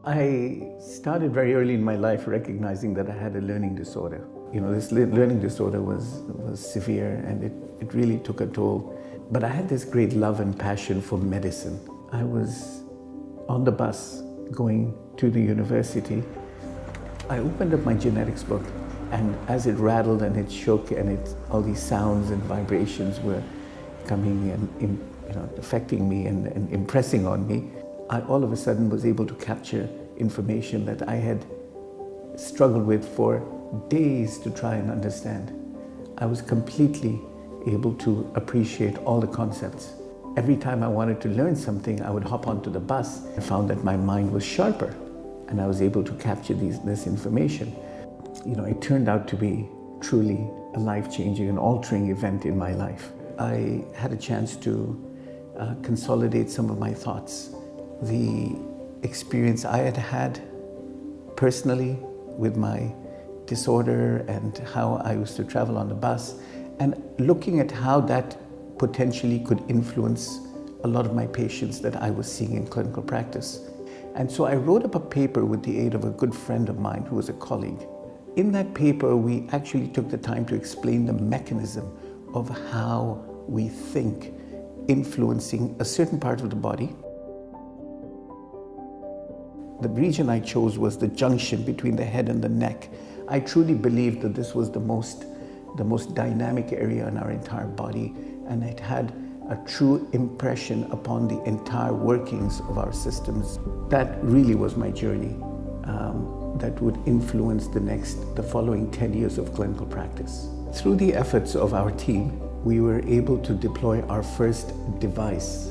I started very early in my life recognizing that I had a learning disorder. This learning disorder was severe and it really took a toll. But I had this great love and passion for medicine. I was on the bus going to the university. I opened up my genetics book, and as it rattled and it shook and all these sounds and vibrations were coming and affecting me and impressing on me, I all of a sudden was able to capture information that I had struggled with for days to try and understand. I was completely able to appreciate all the concepts. Every time I wanted to learn something, I would hop onto the bus. I found that my mind was sharper and I was able to capture this information. It turned out to be truly a life-changing and altering event in my life. I had a chance to consolidate some of my thoughts. The experience I had had personally with my disorder and how I used to travel on the bus, and looking at how that potentially could influence a lot of my patients that I was seeing in clinical practice. And so I wrote up a paper with the aid of a good friend of mine who was a colleague. In that paper, we actually took the time to explain the mechanism of how we think influencing a certain part of the body. The region I chose was the junction between the head and the neck. I truly believed that this was the most dynamic area in our entire body, and it had a true impression upon the entire workings of our systems. That really was my journey that would influence the following 10 years of clinical practice. Through the efforts of our team, we were able to deploy our first device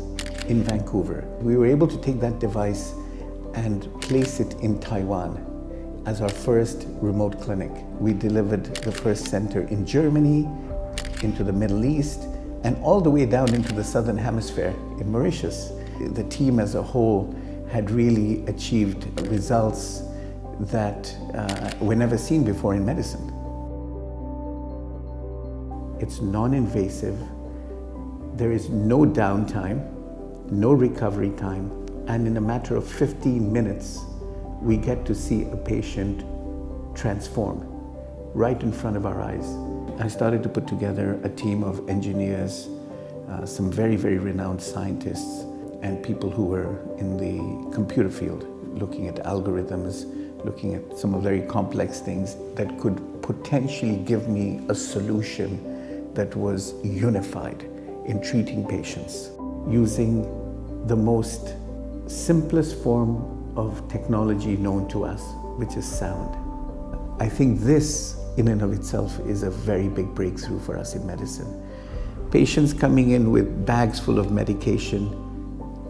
in Vancouver. We were able to take that device and place it in Taiwan as our first remote clinic. We delivered the first center in Germany, into the Middle East, and all the way down into the Southern Hemisphere in Mauritius. The team as a whole had really achieved results that were never seen before in medicine. It's non-invasive. There is no downtime, no recovery time, and in a matter of 15 minutes, we get to see a patient transform right in front of our eyes. I started to put together a team of engineers, some very, very renowned scientists, and people who were in the computer field, looking at algorithms, looking at some very complex things that could potentially give me a solution that was unified in treating patients using the most simplest form of technology known to us, which is sound. I think this in and of itself is a very big breakthrough for us in medicine. Patients coming in with bags full of medication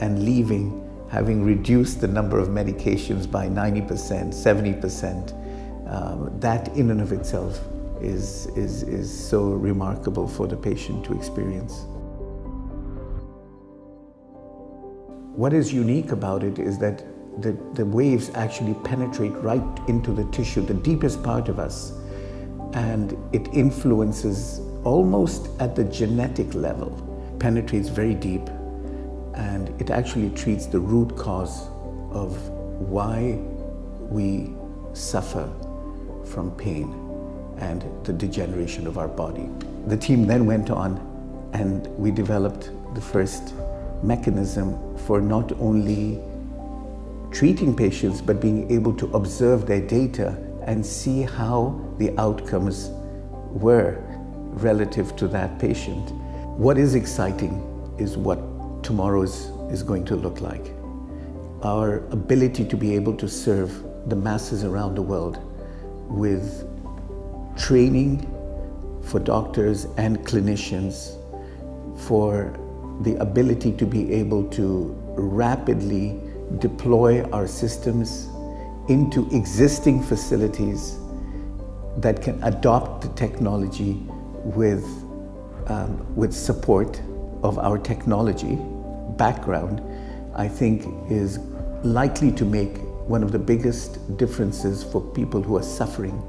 and leaving having reduced the number of medications by 90%, 70%, that in and of itself is so remarkable for the patient to experience. What is unique about it is that the waves actually penetrate right into the tissue, the deepest part of us, and it influences almost at the genetic level, penetrates very deep, and it actually treats the root cause of why we suffer from pain and the degeneration of our body. The team then went on and we developed the first mechanism for not only treating patients, but being able to observe their data and see how the outcomes were relative to that patient. What is exciting is what tomorrow is going to look like. Our ability to be able to serve the masses around the world with training for doctors and clinicians, for the ability to be able to rapidly deploy our systems into existing facilities that can adopt the technology with support of our technology background, I think is likely to make one of the biggest differences for people who are suffering